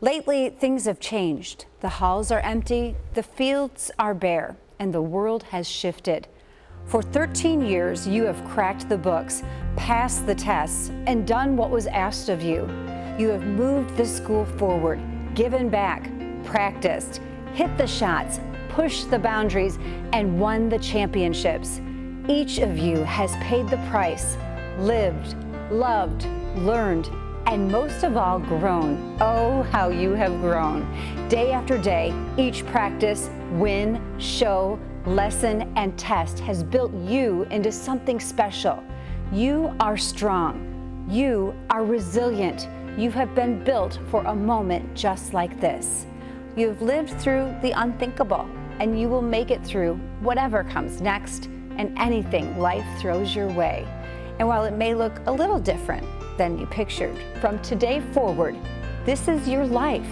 Lately, things have changed. The halls are empty, the fields are bare, and the world has shifted. For 13 years, you have cracked the books, passed the tests, and done what was asked of you. You have moved the school forward, given back, practiced, hit the shots, pushed the boundaries, and won the championships. Each of you has paid the price, lived, loved, learned, and most of all, grown. Oh, how you have grown. Day after day, each practice, win, show, lesson, and test has built you into something special. You are strong. You are resilient. You have been built for a moment just like this. You have lived through the unthinkable, and you will make it through whatever comes next and anything life throws your way. And while it may look a little different than you pictured, from today forward, this is your life,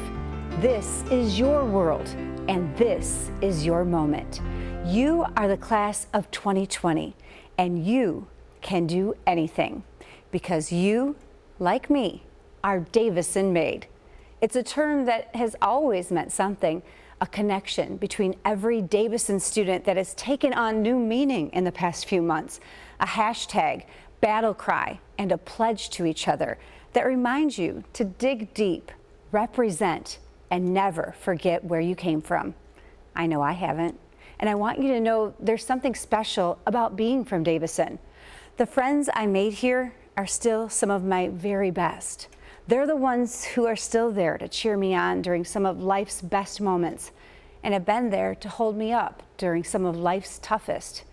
this is your world, and this is your moment. You are the class of 2020, and you can do anything because you, like me, are Davison made. It's a term that has always meant something, a connection between every Davison student that has taken on new meaning in the past few months, a hashtag, battle cry, and a pledge to each other that reminds you to dig deep, represent, and never forget where you came from. I know I haven't, and I want you to know there's something special about being from Davison. The friends I made here are still some of my very best. They're the ones who are still there to cheer me on during some of life's best moments and have been there to hold me up during some of life's toughest.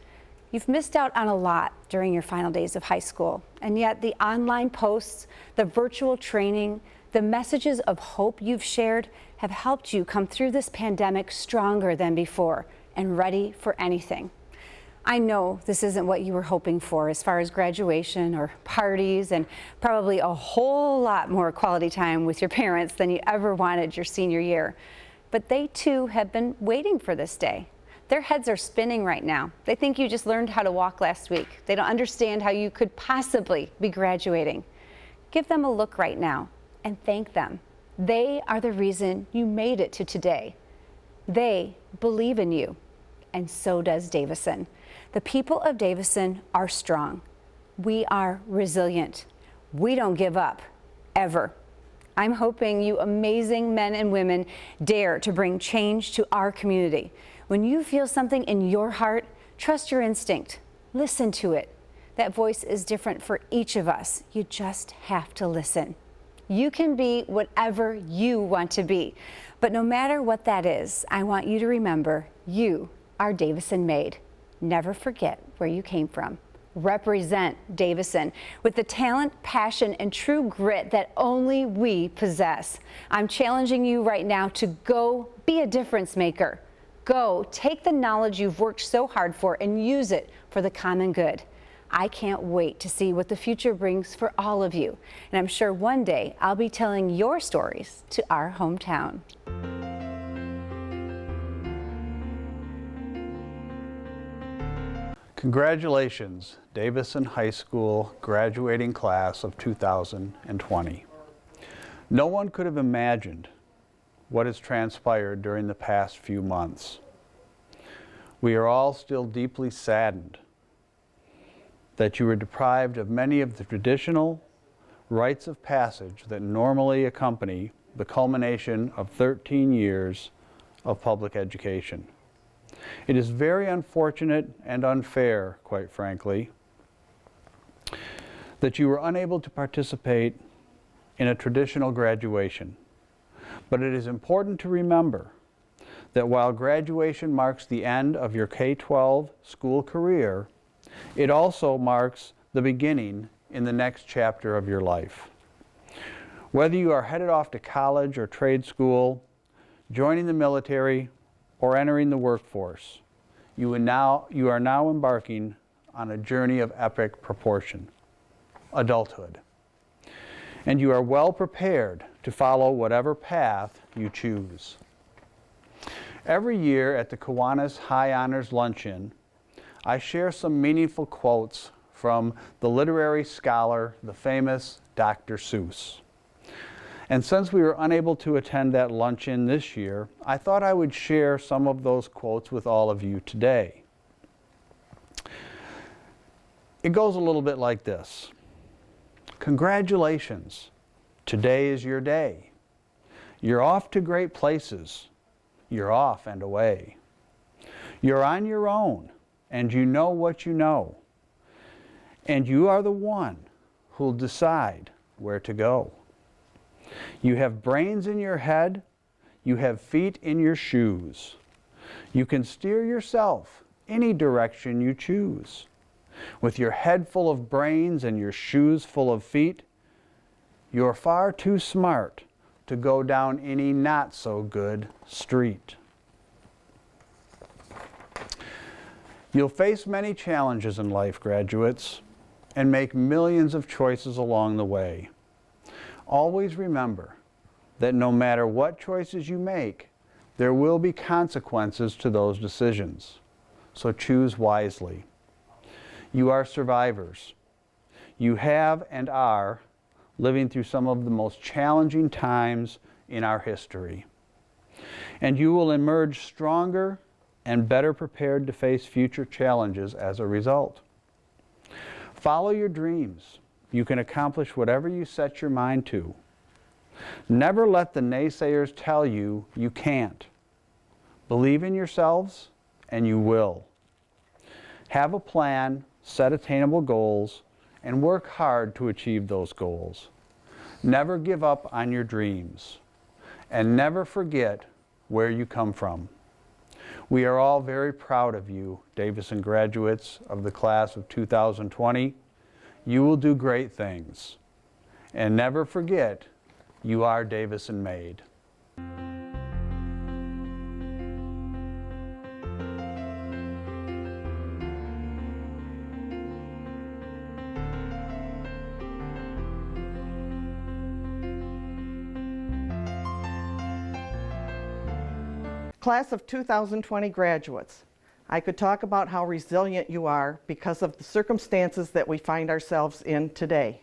You've missed out on a lot during your final days of high school, and yet the online posts, the virtual training, the messages of hope you've shared have helped you come through this pandemic stronger than before and ready for anything. I know this isn't what you were hoping for as far as graduation or parties and probably a whole lot more quality time with your parents than you ever wanted your senior year, but they too have been waiting for this day. Their heads are spinning right now. They think you just learned how to walk last week. They don't understand how you could possibly be graduating. Give them a look right now and thank them. They are the reason you made it to today. They believe in you, and so does Davison. The people of Davison are strong. We are resilient. We don't give up, ever. I'm hoping you amazing men and women dare to bring change to our community. When you feel something in your heart, trust your instinct. Listen to it. That voice is different for each of us. You just have to listen. You can be whatever you want to be. But no matter what that is, I want you to remember you are Davison made. Never forget where you came from. Represent Davison with the talent, passion, and true grit that only we possess. I'm challenging you right now to go be a difference maker. Go take the knowledge you've worked so hard for and use it for the common good. I can't wait to see what the future brings for all of you. And I'm sure one day I'll be telling your stories to our hometown. Congratulations, Davison High School graduating class of 2020. No one could have imagined what has transpired during the past few months. We are all still deeply saddened that you were deprived of many of the traditional rites of passage that normally accompany the culmination of 13 years of public education. It is very unfortunate and unfair, quite frankly, that you were unable to participate in a traditional graduation. But it is important to remember that while graduation marks the end of your K-12 school career, it also marks the beginning in the next chapter of your life. Whether you are headed off to college or trade school, joining the military, or entering the workforce, you are now embarking on a journey of epic proportion, adulthood. And you are well prepared to follow whatever path you choose. Every year at the Kiwanis High Honors Luncheon, I share some meaningful quotes from the literary scholar, the famous Dr. Seuss. And since we were unable to attend that luncheon this year, I thought I would share some of those quotes with all of you today. It goes a little bit like this. Congratulations, today is your day. You're off to great places. You're off and away. You're on your own, and you know what you know. And you are the one who'll decide where to go. You have brains in your head. You have feet in your shoes. You can steer yourself any direction you choose. With your head full of brains and your shoes full of feet, you're far too smart to go down any not so good street. You'll face many challenges in life, graduates, and make millions of choices along the way. Always remember that no matter what choices you make, there will be consequences to those decisions. So choose wisely. You are survivors. You have and are living through some of the most challenging times in our history. And you will emerge stronger and better prepared to face future challenges as a result. Follow your dreams. You can accomplish whatever you set your mind to. Never let the naysayers tell you you can't. Believe in yourselves, and you will. Have a plan, set attainable goals, and work hard to achieve those goals. Never give up on your dreams, and never forget where you come from. We are all very proud of you, Davison graduates of the class of 2020. You will do great things. And never forget, you are Davison made. Class of 2020 graduates, I could talk about how resilient you are because of the circumstances that we find ourselves in today.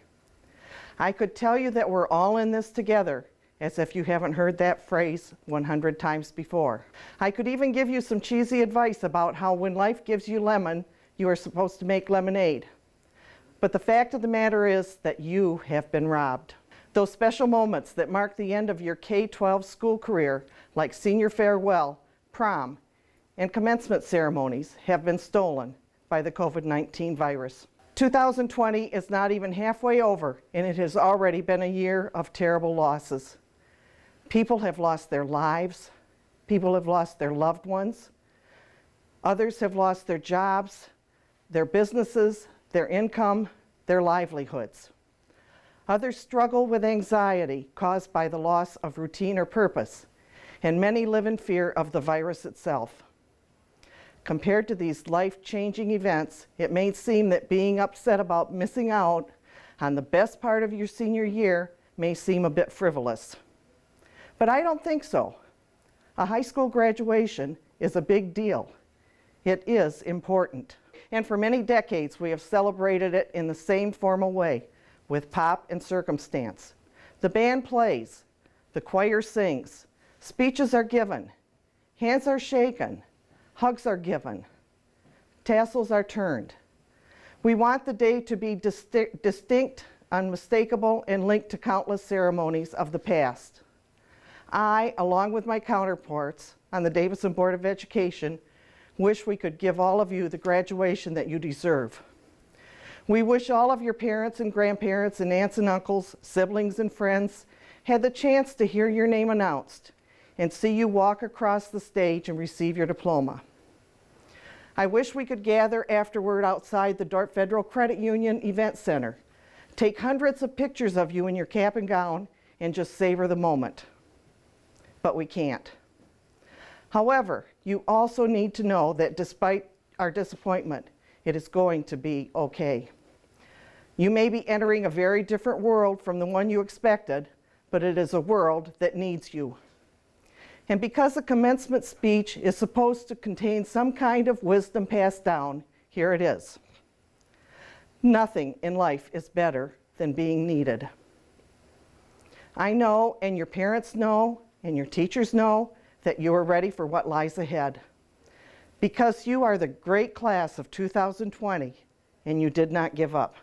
I could tell you that we're all in this together, as if you haven't heard that phrase 100 times before. I could even give you some cheesy advice about how when life gives you lemon, you are supposed to make lemonade. But the fact of the matter is that you have been robbed. Those special moments that mark the end of your K-12 school career, like senior farewell, prom, and commencement ceremonies, have been stolen by the COVID-19 virus. 2020 is not even halfway over, and it has already been a year of terrible losses. People have lost their lives. People have lost their loved ones. Others have lost their jobs, their businesses, their income, their livelihoods. Others struggle with anxiety caused by the loss of routine or purpose, and many live in fear of the virus itself. Compared to these life-changing events, it may seem that being upset about missing out on the best part of your senior year may seem a bit frivolous. But I don't think so. A high school graduation is a big deal. It is important. And for many decades, we have celebrated it in the same formal way, with pomp and circumstance. The band plays, the choir sings, speeches are given, hands are shaken, hugs are given, tassels are turned. We want the day to be distinct, unmistakable, and linked to countless ceremonies of the past. I, along with my counterparts on the Davison Board of Education, wish we could give all of you the graduation that you deserve. We wish all of your parents and grandparents and aunts and uncles, siblings and friends had the chance to hear your name announced and see you walk across the stage and receive your diploma. I wish we could gather afterward outside the Dordt Federal Credit Union Event Center, take hundreds of pictures of you in your cap and gown, and just savor the moment. But we can't. However, you also need to know that despite our disappointment, it is going to be okay. You may be entering a very different world from the one you expected, but it is a world that needs you. And because a commencement speech is supposed to contain some kind of wisdom passed down, here it is. Nothing in life is better than being needed. I know, and your parents know, and your teachers know, that you are ready for what lies ahead. Because you are the great class of 2020, and you did not give up.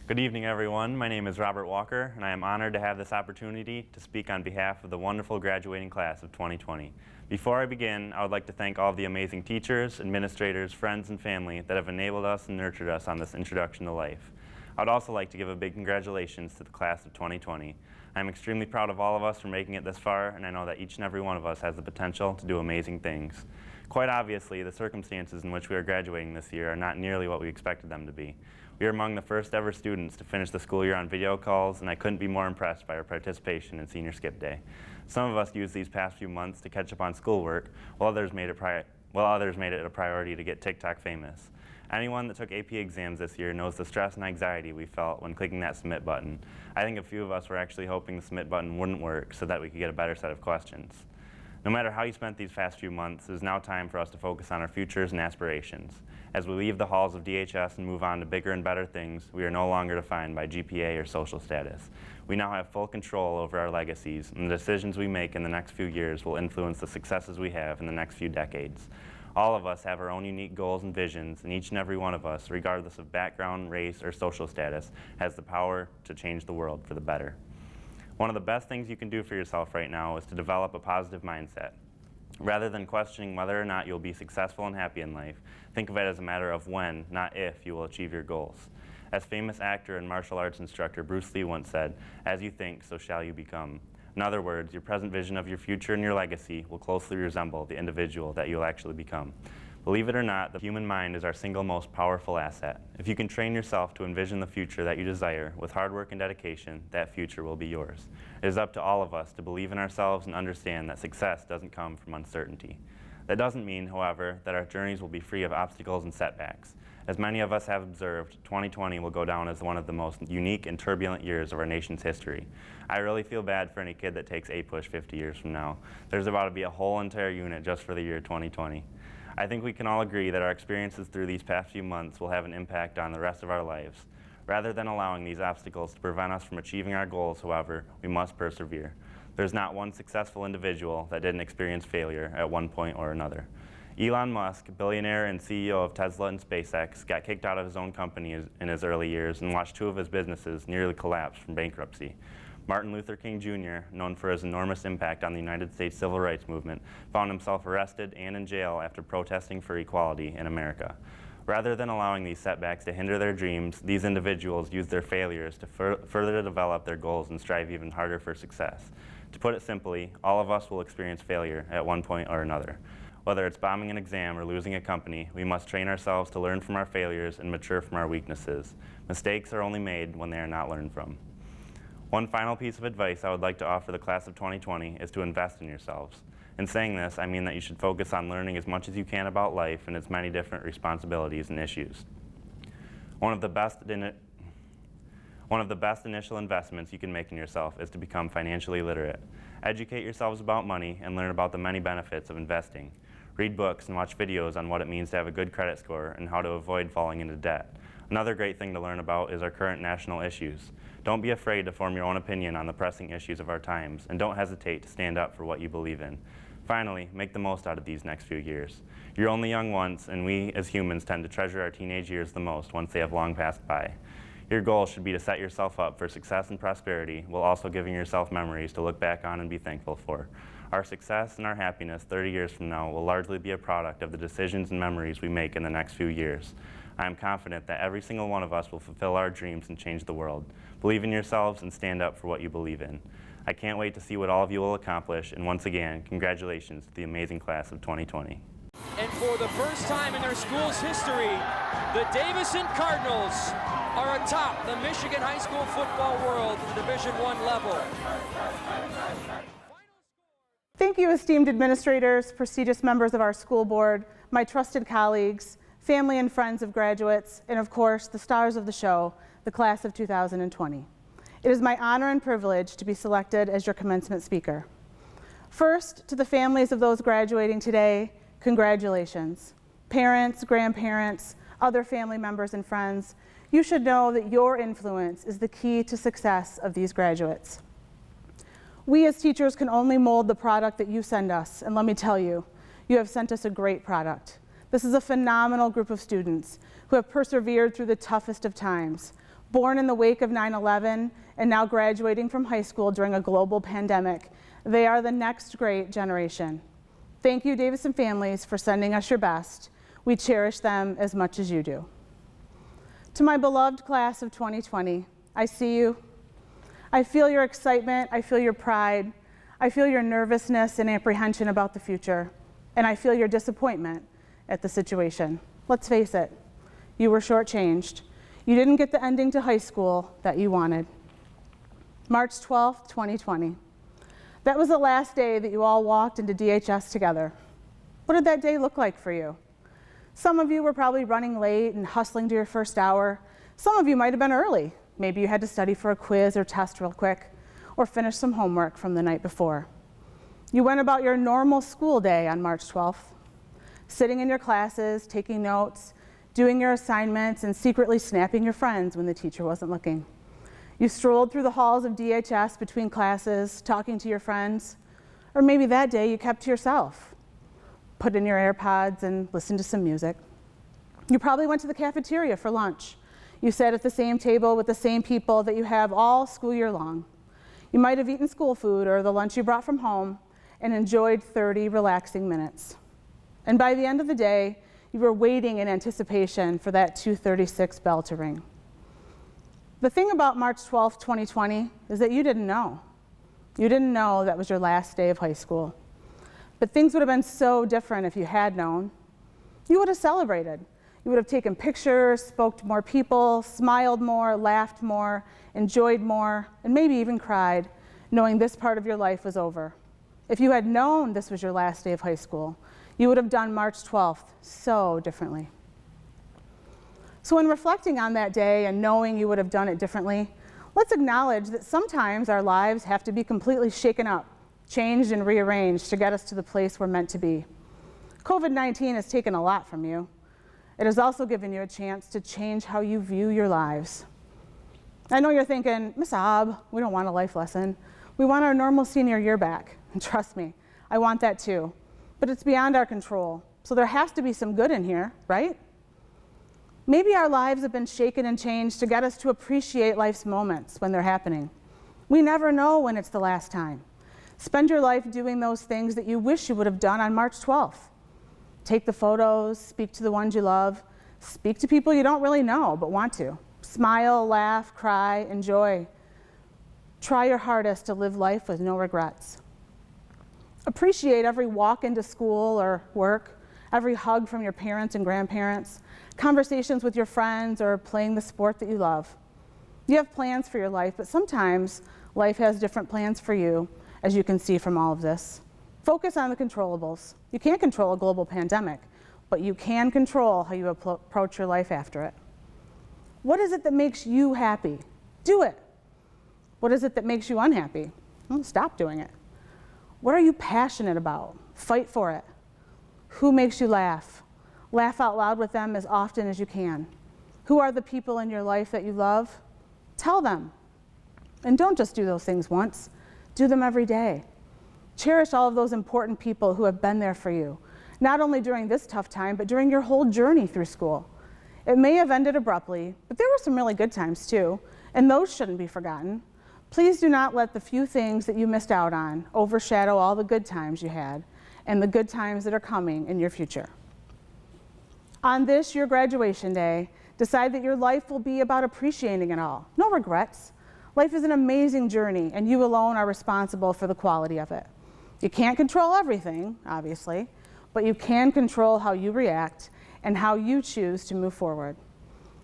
Good evening, everyone. My name is Robert Walker, and I am honored to have this opportunity to speak on behalf of the wonderful graduating class of 2020. Before I begin, I would like to thank all of the amazing teachers, administrators, friends, and family that have enabled us and nurtured us on this introduction to life. I would also like to give a big congratulations to the class of 2020. I am extremely proud of all of us for making it this far, and I know that each and every one of us has the potential to do amazing things. Quite obviously, the circumstances in which we are graduating this year are not nearly what we expected them to be. We are among the first ever students to finish the school year on video calls, and I couldn't be more impressed by our participation in Senior Skip Day. Some of us used these past few months to catch up on schoolwork, while others made it a priority to get TikTok famous. Anyone that took AP exams this year knows the stress and anxiety we felt when clicking that submit button. I think a few of us were actually hoping the submit button wouldn't work so that we could get a better set of questions. No matter how you spent these past few months, it is now time for us to focus on our futures and aspirations. As we leave the halls of DHS and move on to bigger and better things, we are no longer defined by GPA or social status. We now have full control over our legacies, and the decisions we make in the next few years will influence the successes we have in the next few decades. All of us have our own unique goals and visions, and each and every one of us, regardless of background, race, or social status, has the power to change the world for the better. One of the best things you can do for yourself right now is to develop a positive mindset. Rather than questioning whether or not you'll be successful and happy in life, think of it as a matter of when, not if, you will achieve your goals. As famous actor and martial arts instructor Bruce Lee once said, "As you think, so shall you become." In other words, your present vision of your future and your legacy will closely resemble the individual that you'll actually become. Believe it or not, the human mind is our single most powerful asset. If you can train yourself to envision the future that you desire with hard work and dedication, that future will be yours. It is up to all of us to believe in ourselves and understand that success doesn't come from uncertainty. That doesn't mean, however, that our journeys will be free of obstacles and setbacks. As many of us have observed, 2020 will go down as one of the most unique and turbulent years of our nation's history. I really feel bad for any kid that takes APUSH 50 years from now. There's about to be a whole entire unit just for the year 2020. I think we can all agree that our experiences through these past few months will have an impact on the rest of our lives. Rather than allowing these obstacles to prevent us from achieving our goals, however, we must persevere. There's not one successful individual that didn't experience failure at one point or another. Elon Musk, billionaire and CEO of Tesla and SpaceX, got kicked out of his own company in his early years and watched two of his businesses nearly collapse from bankruptcy. Martin Luther King Jr., known for his enormous impact on the United States civil rights movement, found himself arrested and in jail after protesting for equality in America. Rather than allowing these setbacks to hinder their dreams, these individuals used their failures to further develop their goals and strive even harder for success. To put it simply, all of us will experience failure at one point or another. Whether it's bombing an exam or losing a company, we must train ourselves to learn from our failures and mature from our weaknesses. Mistakes are only made when they are not learned from. One final piece of advice I would like to offer the class of 2020 is to invest in yourselves. In saying this, I mean that you should focus on learning as much as you can about life and its many different responsibilities and issues. One of the best initial investments you can make in yourself is to become financially literate. Educate yourselves about money and learn about the many benefits of investing. Read books and watch videos on what it means to have a good credit score and how to avoid falling into debt. Another great thing to learn about is our current national issues. Don't be afraid to form your own opinion on the pressing issues of our times, and don't hesitate to stand up for what you believe in. Finally, make the most out of these next few years. You're only young once, and we as humans tend to treasure our teenage years the most once they have long passed by. Your goal should be to set yourself up for success and prosperity, while also giving yourself memories to look back on and be thankful for. Our success and our happiness 30 years from now will largely be a product of the decisions and memories we make in the next few years. I am confident that every single one of us will fulfill our dreams and change the world. Believe in yourselves and stand up for what you believe in. I can't wait to see what all of you will accomplish, and once again, congratulations to the amazing class of 2020. And for the first time in their school's history, the Davison Cardinals are atop the Michigan high school football world at the Division I level. Thank you, esteemed administrators, prestigious members of our school board, my trusted colleagues, family and friends of graduates, and of course, the stars of the show, the class of 2020. It is my honor and privilege to be selected as your commencement speaker. First, to the families of those graduating today, congratulations. Parents, grandparents, other family members and friends, you should know that your influence is the key to success of these graduates. We as teachers can only mold the product that you send us, and let me tell you, you have sent us a great product. This is a phenomenal group of students who have persevered through the toughest of times, born in the wake of 9/11 and now graduating from high school during a global pandemic. They are the next great generation. Thank you, Davison families, for sending us your best. We cherish them as much as you do. To my beloved class of 2020, I see you. I feel your excitement, I feel your pride, I feel your nervousness and apprehension about the future, and I feel your disappointment at the situation. Let's face it, you were shortchanged. You didn't get the ending to high school that you wanted. March 12th, 2020. That was the last day that you all walked into DHS together. What did that day look like for you? Some of you were probably running late and hustling to your first hour. Some of you might have been early. Maybe you had to study for a quiz or test real quick, or finish some homework from the night before. You went about your normal school day on March 12th, sitting in your classes, taking notes, doing your assignments, and secretly snapping your friends when the teacher wasn't looking. You strolled through the halls of DHS between classes, talking to your friends, or maybe that day you kept to yourself. Put in your AirPods and listened to some music. You probably went to the cafeteria for lunch. You sat at the same table with the same people that you have all school year long. You might have eaten school food or the lunch you brought from home and enjoyed 30 relaxing minutes. And by the end of the day, you were waiting in anticipation for that 2:36 bell to ring. The thing about March 12th, 2020 is that you didn't know. You didn't know that was your last day of high school. But things would have been so different if you had known. You would have celebrated. You would have taken pictures, spoke to more people, smiled more, laughed more, enjoyed more, and maybe even cried, knowing this part of your life was over. If you had known this was your last day of high school, you would have done March 12th so differently. So in reflecting on that day and knowing you would have done it differently, let's acknowledge that sometimes our lives have to be completely shaken up, changed and rearranged to get us to the place we're meant to be. COVID-19 has taken a lot from you. It has also given you a chance to change how you view your lives. I know you're thinking, Miss Obb, we don't want a life lesson. We want our normal senior year back. And trust me, I want that too. But it's beyond our control. So there has to be some good in here, right? Maybe our lives have been shaken and changed to get us to appreciate life's moments when they're happening. We never know when it's the last time. Spend your life doing those things that you wish you would have done on March 12th. Take the photos, speak to the ones you love, speak to people you don't really know but want to. Smile, laugh, cry, enjoy. Try your hardest to live life with no regrets. Appreciate every walk into school or work, every hug from your parents and grandparents, conversations with your friends, or playing the sport that you love. You have plans for your life, but sometimes life has different plans for you, as you can see from all of this. Focus on the controllables. You can't control a global pandemic, but you can control how you approach your life after it. What is it that makes you happy? Do it. What is it that makes you unhappy? Well, stop doing it. What are you passionate about? Fight for it. Who makes you laugh? Laugh out loud with them as often as you can. Who are the people in your life that you love? Tell them. And don't just do those things once. Do them every day. Cherish all of those important people who have been there for you, not only during this tough time, but during your whole journey through school. It may have ended abruptly, but there were some really good times too, and those shouldn't be forgotten. Please do not let the few things that you missed out on overshadow all the good times you had and the good times that are coming in your future. On this, your graduation day, decide that your life will be about appreciating it all. No regrets. Life is an amazing journey, and you alone are responsible for the quality of it. You can't control everything, obviously, but you can control how you react and how you choose to move forward.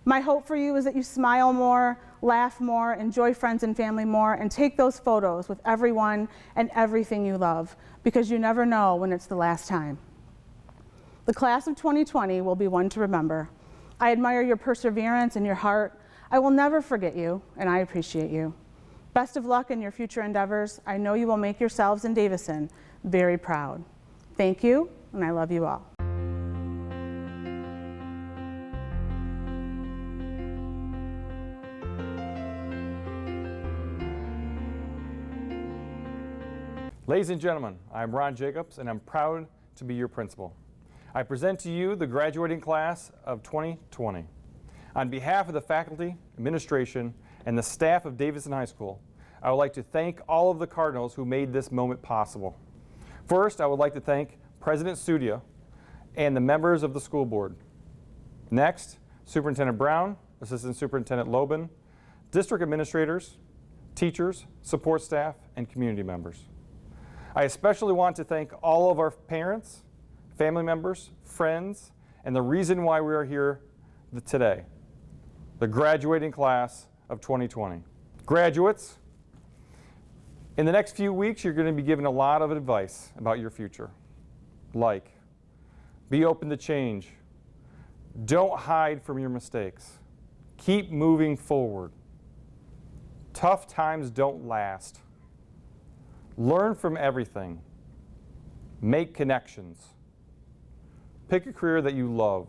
My hope for you is that you smile more, laugh more, enjoy friends and family more, and take those photos with everyone and everything you love, because you never know when it's the last time. The class of 2020 will be one to remember. I admire your perseverance and your heart. I will never forget you, and I appreciate you. Best of luck in your future endeavors. I know you will make yourselves in Davison very proud. Thank you, and I love you all. Ladies and gentlemen, I'm Ron Jacobs, and I'm proud to be your principal. I present to you the graduating class of 2020. On behalf of the faculty, administration, and the staff of Davison High School, I would like to thank all of the Cardinals who made this moment possible. First, I would like to thank President Sudia and the members of the school board. Next, Superintendent Brown, Assistant Superintendent Lobin, district administrators, teachers, support staff, and community members. I especially want to thank all of our parents, family members, friends, and the reason why we are here today, the graduating class of 2020. Graduates, in the next few weeks, you're going to be given a lot of advice about your future. Like, be open to change. Don't hide from your mistakes. Keep moving forward. Tough times don't last. Learn from everything. Make connections. Pick a career that you love.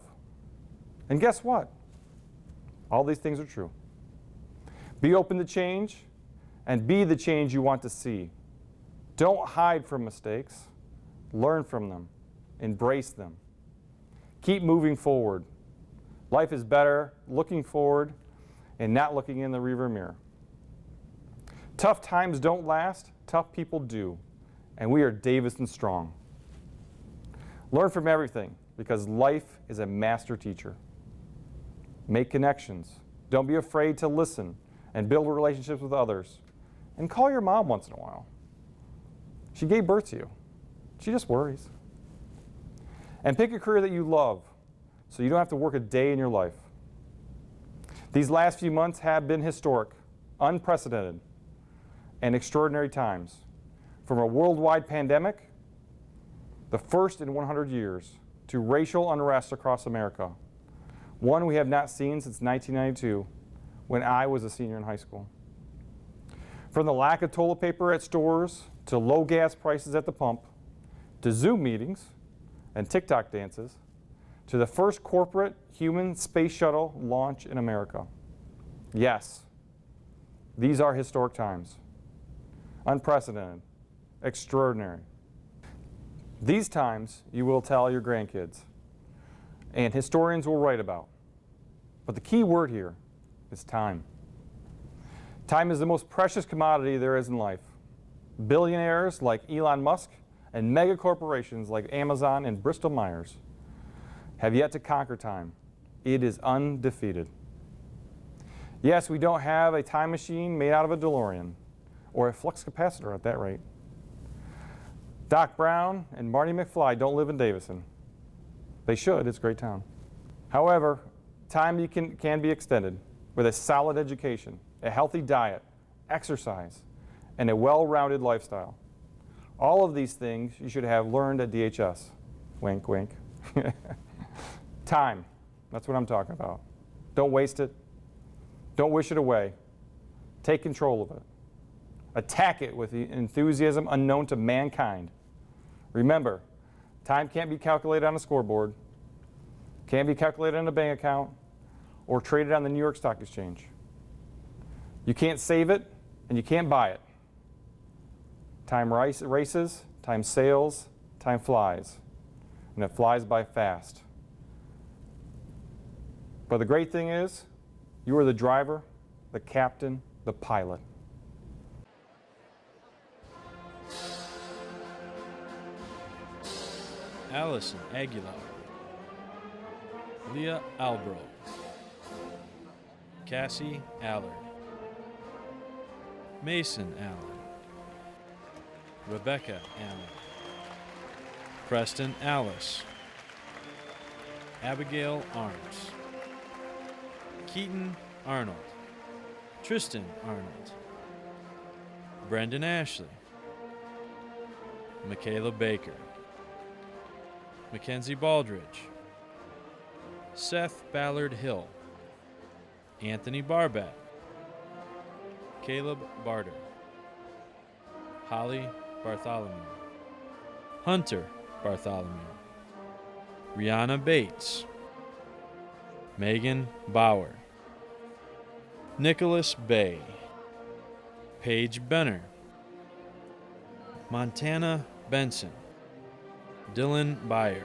And guess what? All these things are true. Be open to change and be the change you want to see. Don't hide from mistakes. Learn from them. Embrace them. Keep moving forward. Life is better looking forward and not looking in the rearview mirror. Tough times don't last. Tough people do. And we are Davison strong. Learn from everything because life is a master teacher. Make connections. Don't be afraid to listen and build relationships with others. And call your mom once in a while. She gave birth to you. She just worries. And pick a career that you love so you don't have to work a day in your life. These last few months have been historic, unprecedented, and extraordinary times. From a worldwide pandemic, the first in 100 years, to racial unrest across America, one we have not seen since 1992, when I was a senior in high school. From the lack of toilet paper at stores, to low gas prices at the pump, to Zoom meetings and TikTok dances, to the first corporate human space shuttle launch in America. Yes, these are historic times. Unprecedented, extraordinary. These times you will tell your grandkids, and historians will write about. But the key word here is time. Time is the most precious commodity there is in life. Billionaires like Elon Musk and mega corporations like Amazon and Bristol Myers have yet to conquer time. It is undefeated. Yes, we don't have a time machine made out of a DeLorean or a flux capacitor at that rate. Doc Brown and Marty McFly don't live in Davison. They should, it's a great town. However, time can be extended with a solid education, a healthy diet, exercise, and a well-rounded lifestyle. All of these things you should have learned at DHS. Wink, wink. Time, that's what I'm talking about. Don't waste it. Don't wish it away. Take control of it. Attack it with the enthusiasm unknown to mankind. Remember, time can't be calculated on a scoreboard, can't be calculated on a bank account, or traded on the New York Stock Exchange. You can't save it, and you can't buy it. Time races, time sails, time flies, and it flies by fast. But the great thing is, you are the driver, the captain, the pilot. Allison Aguilar, Leah Albro, Cassie Allard, Mason Allen, Rebecca Allen, Preston Alice, Abigail Arms, Keaton Arnold, Tristan Arnold, Brendan Ashley, Michaela Baker, Mackenzie Baldridge, Seth Ballard Hill, Anthony Barbat, Caleb Barter, Holly Bartholomew, Hunter Bartholomew, Rihanna Bates, Megan Bauer, Nicholas Bay, Paige Benner, Montana Benson, Dylan Byer,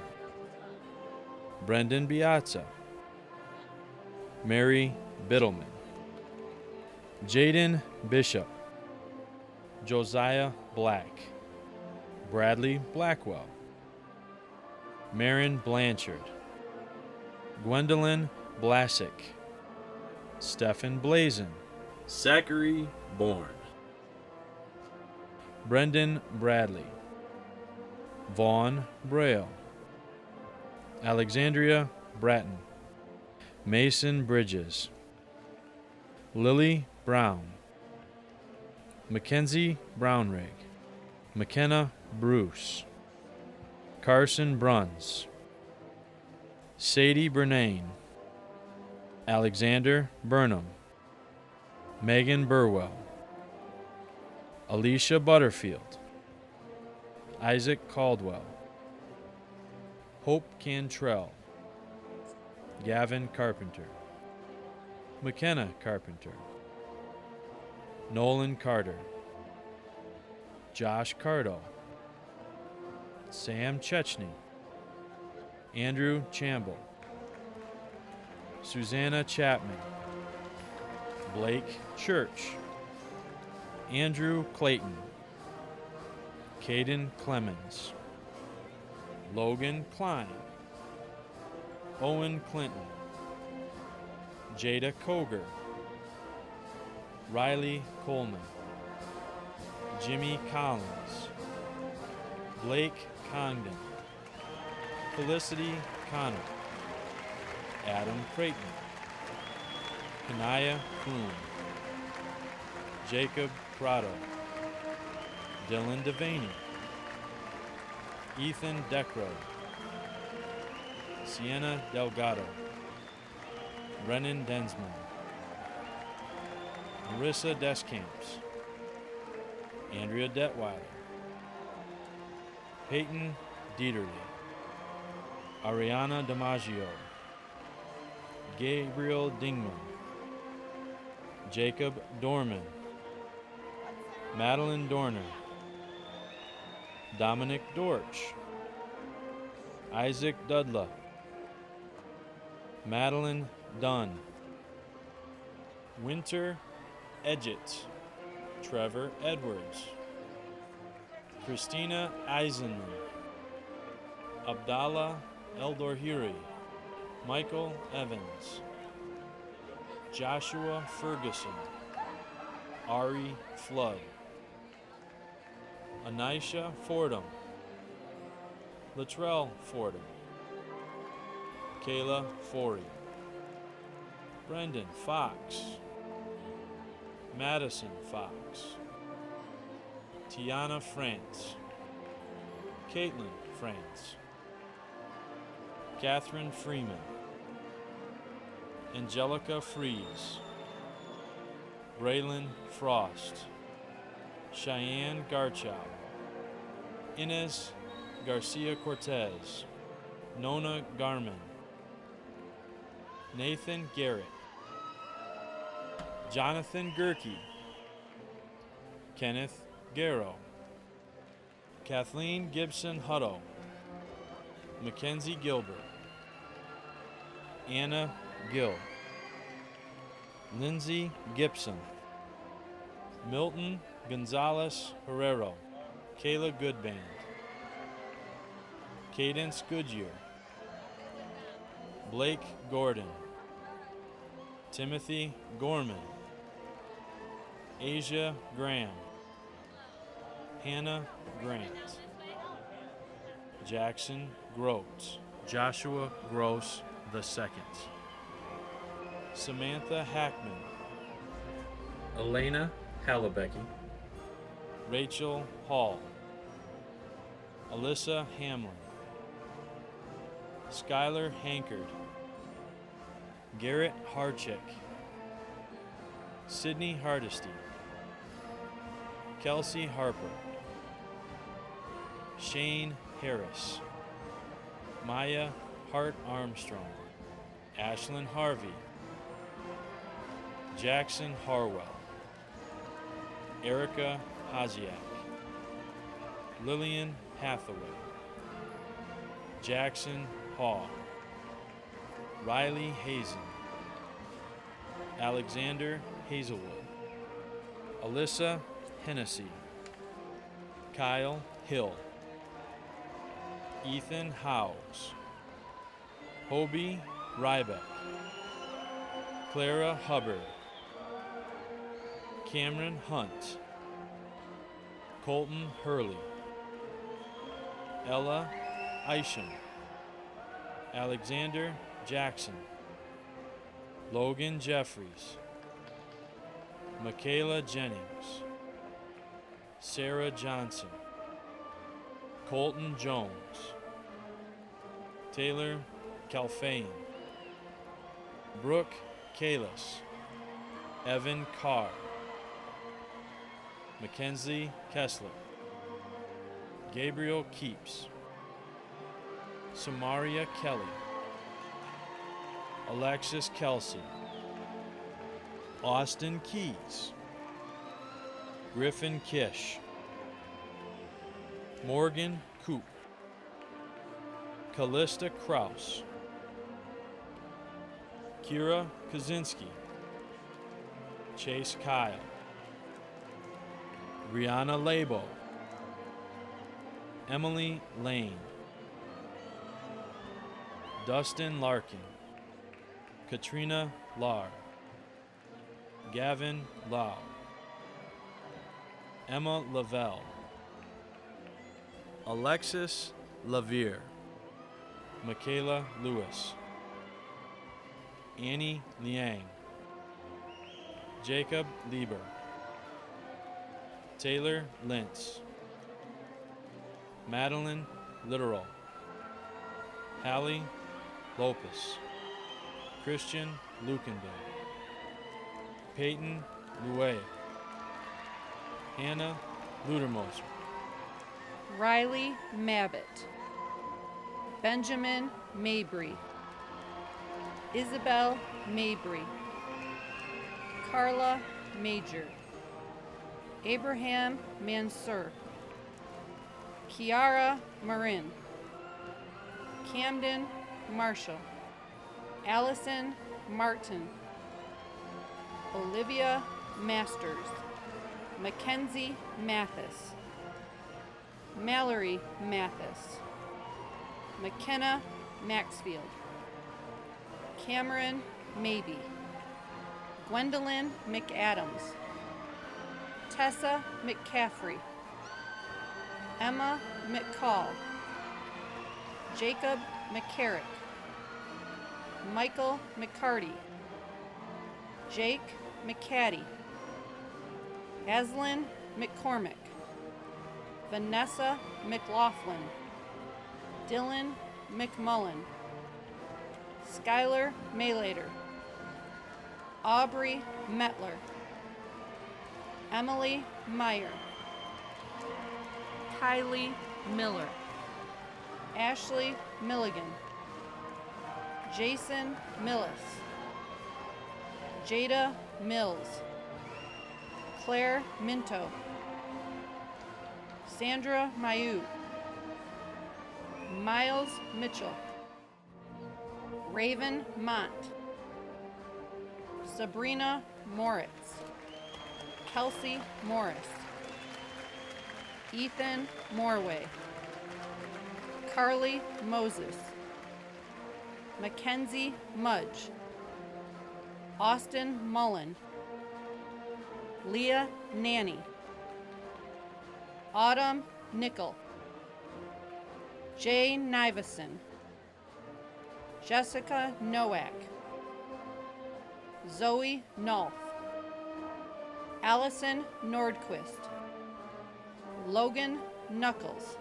Brendan Biazza, Mary Biddleman, Jaden Bishop, Josiah Black, Bradley Blackwell, Marin Blanchard, Gwendolyn Blasick, Stephen Blazin, Zachary Bourne, Brendan Bradley, Vaughn Braille, Alexandria Bratton, Mason Bridges, Lily Brown, Mackenzie Brownrigg, McKenna Bruce, Carson Bruns, Sadie Bernane, Alexander Burnham, Megan Burwell, Alicia Butterfield, Isaac Caldwell, Hope Cantrell, Gavin Carpenter, McKenna Carpenter, Nolan Carter, Josh Cardo, Sam Chechny, Andrew Chamble, Susanna Chapman, Blake Church, Andrew Clayton, Caden Clemens, Logan Klein, Owen Clinton, Jada Koger, Riley Coleman, Jimmy Collins, Blake Congdon, Felicity Connor, Adam Creighton, Kanaya Kuhn, Jacob Prado, Dylan Devaney, Ethan Deckrow, Sienna Delgado, Brennan Densmore, Marissa Descamps, Andrea Detweiler, Peyton Dieterle, Ariana DiMaggio, Gabriel Dingman, Jacob Dorman, Madeline Dorner, Dominic Dorch, Isaac Dudla, Madeline Dunn, Winter Edgett, Trevor Edwards, Christina Eisenman, Abdallah Eldorhiri, Michael Evans, Joshua Ferguson, Ari Flood, Anisha Fordham, Latrell Fordham, Kayla Forey, Brendan Fox, Madison Fox, Tiana France, Caitlin France, Catherine Freeman, Angelica Fries, Braylon Frost, Cheyenne Garchow, Inez Garcia Cortez, Nona Garman, Nathan Garrett, Jonathan Gerke, Kenneth Garrow, Kathleen Gibson Hutto, Mackenzie Gilbert, Anna Gill, Lindsay Gibson, Milton Gonzalez Herrero, Kayla Goodband, Cadence Goodyear, Blake Gordon, Timothy Gorman, Asia Graham, Hannah Grant, Jackson Groats, Joshua Gross II, Samantha Hackman, Elena Hallebecky, Rachel Hall, Alyssa Hamlin, Skylar Hankard, Garrett Harchick, Sydney Hardesty, Kelsey Harper, Shane Harris, Maya Hart Armstrong, Ashlyn Harvey, Jackson Harwell, Erica Haziak, Lillian Hathaway, Jackson Hall, Riley Hazen, Alexander Hazelwood, Alyssa Hennessy, Kyle Hill, Ethan Howes, Hobie Rybeck, Clara Hubbard, Cameron Hunt, Colton Hurley, Ella Isham, Alexander Jackson, Logan Jeffries, Michaela Jennings, Sarah Johnson, Colton Jones, Taylor Calfane, Brooke Kalis, Evan Carr, Mackenzie Kessler, Gabriel Keeps, Samaria Kelly, Alexis Kelsey, Austin Keys, Griffin Kish, Morgan Coop, Callista Kraus, Kira Kaczynski, Chase Kyle, Brianna Labo, Emily Lane, Dustin Larkin, Katrina Lar, Gavin Lau, Emma Lavelle, Alexis Lavier, Michaela Lewis, Annie Liang, Jacob Lieber, Taylor Lentz, Madeline Literal, Hallie Lopez, Christian Lukenberg, Peyton Louet, Hannah Ludermoser, Riley Mabbitt, Benjamin Mabry, Isabel Mabry, Carla Major, Abraham Mansur, Kiara Marin, Camden Marshall, Allison Martin, Olivia Masters, Mackenzie Mathis, Mallory Mathis, McKenna Maxfield, Cameron Maybe, Gwendolyn McAdams, Tessa McCaffrey, Emma McCall, Jacob McCarrick, Michael McCarty, Jake McCaddy, Aslan McCormick, Vanessa McLaughlin, Dylan McMullen, Skylar Maylater, Aubrey Metler, Emily Meyer, Kylie Miller, Ashley Milligan, Jason Millis, Jada Mills, Claire Minto, Sandra Mayu, Miles Mitchell, Raven Mont, Sabrina Moritz, Kelsey Morris, Ethan Morway, Carly Moses, Mackenzie Mudge, Austin Mullen, Leah Nanny, Autumn Nickel, Jay Nivison, Jessica Nowak, Zoe Nolf, Allison Nordquist, Logan Knuckles,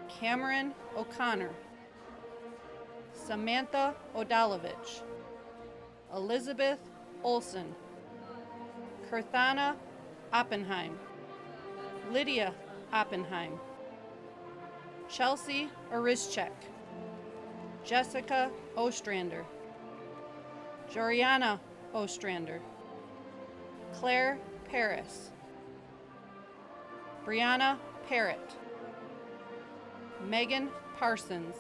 Cameron O'Connor, Samantha Odalovich, Elizabeth Olson, Kurthana Oppenheim, Lydia Oppenheim, Chelsea Orischek, Jessica Ostrander, Joriana Ostrander, Claire Paris, Brianna Parrott, Megan Parsons,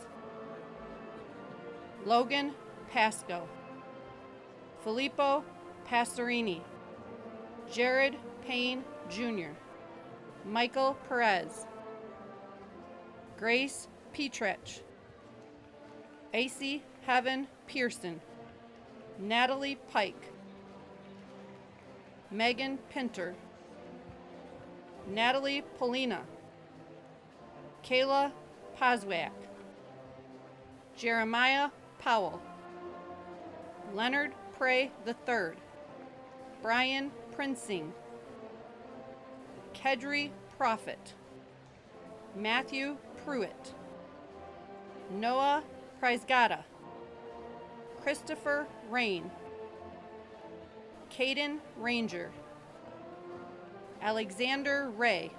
Logan Pasco, Filippo Passerini, Jared Payne Jr., Michael Perez, Grace Petrich, AC Heaven Pearson, Natalie Pike, Megan Pinter, Natalie Polina, Kayla Poswack, Jeremiah Powell, Leonard Prey III, Brian Prinsing, Kedry Prophet, Matthew Pruitt, Noah Prizgata, Christopher Rain, Caden Ranger, Alexander Ray,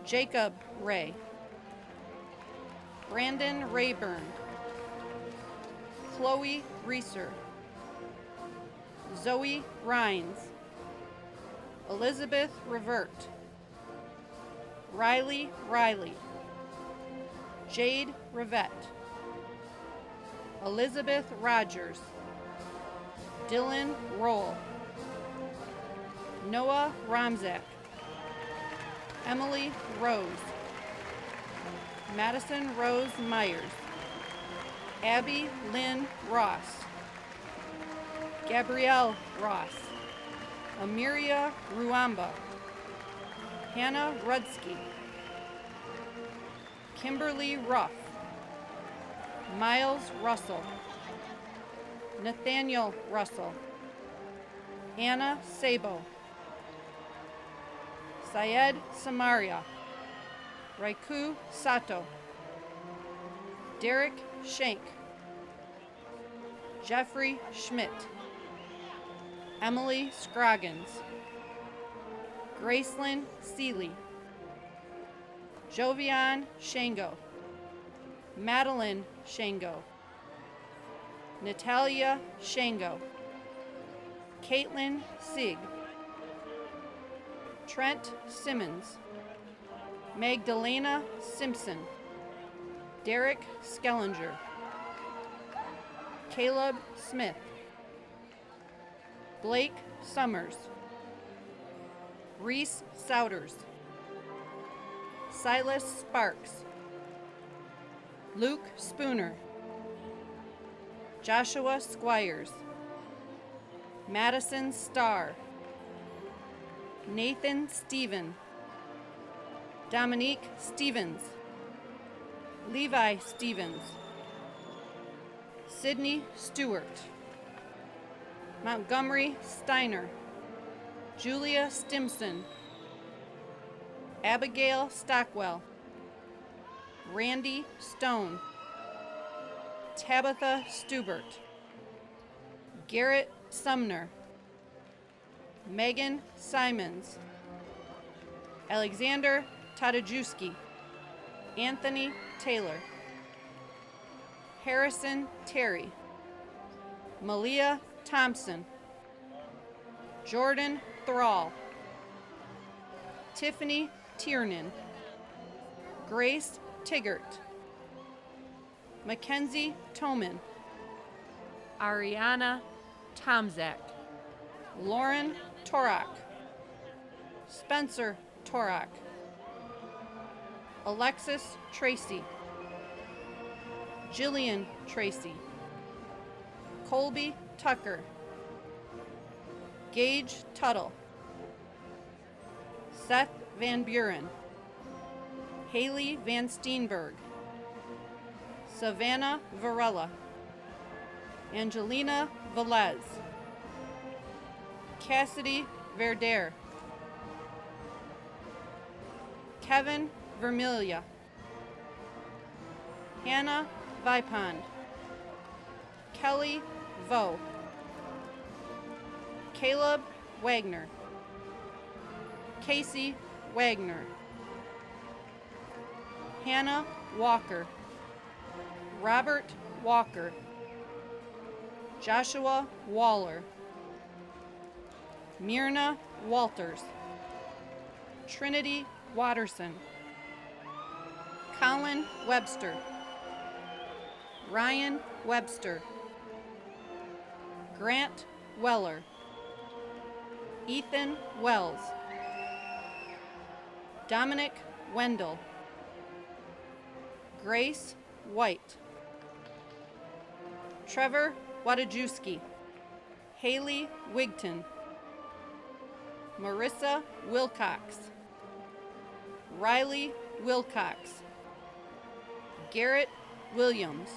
Jacob Ray, Brandon Rayburn, Chloe Reeser, Zoe Rhines, Elizabeth Revert, Riley Riley, Jade Rivette, Elizabeth Rogers, Dylan Roll, Noah Romzak, Emily Rose, Madison Rose Myers, Abby Lynn Ross, Gabrielle Ross, Amiria Ruamba, Hannah Rudsky, Kimberly Ruff, Miles Russell, Nathaniel Russell, Anna Sabo, Syed Samaria, Raiku Sato, Derek Shank, Jeffrey Schmidt, Emily Scroggins, Gracelyn Seeley, Jovian Shango, Madeline Shango, Natalia Shango, Caitlin Sig, Trent Simmons, Magdalena Simpson, Derek Skellinger, Caleb Smith, Blake Summers, Reese Souders, Silas Sparks, Luke Spooner, Joshua Squires, Madison Starr, Nathan Stephen, Dominique Stevens, Levi Stevens, Sydney Stewart, Montgomery Steiner, Julia Stimson, Abigail Stockwell, Randy Stone, Tabitha Stubert, Garrett Sumner, Megan Simons, Alexander Tadajewski, Anthony Taylor, Harrison Terry, Malia Thompson, Jordan Thrall, Tiffany Tiernan, Grace Tiggart, Mackenzie Toman, Ariana Tomzak, Lauren Torak, Spencer Torak, Alexis Tracy, Jillian Tracy, Colby Tucker, Gage Tuttle, Seth Van Buren, Haley Van Steenberg, Savannah Varela, Angelina Velez, Cassidy Verder, Kevin Vermilia, Hannah Vipond, Kelly Vo, Caleb Wagner, Casey Wagner, Hannah Walker, Robert Walker, Joshua Waller, Myrna Walters, Trinity Watterson, Colin Webster. Ryan Webster. Grant Weller. Ethan Wells. Dominic Wendell. Grace White. Trevor Wadajewski. Haley Wigton. Marissa Wilcox. Riley Wilcox. Garrett Williams.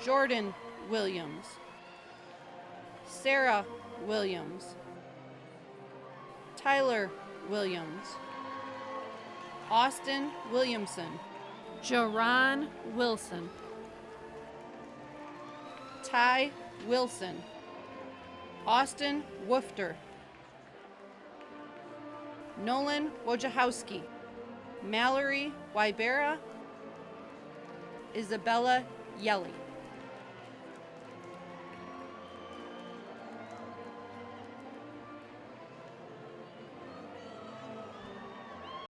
Jordan Williams. Sarah Williams. Tyler Williams. Austin Williamson. Jaron Wilson. Ty Wilson. Austin Woofter. Nolan Wojciechowski. Mallory Wybera. Isabella Yelly.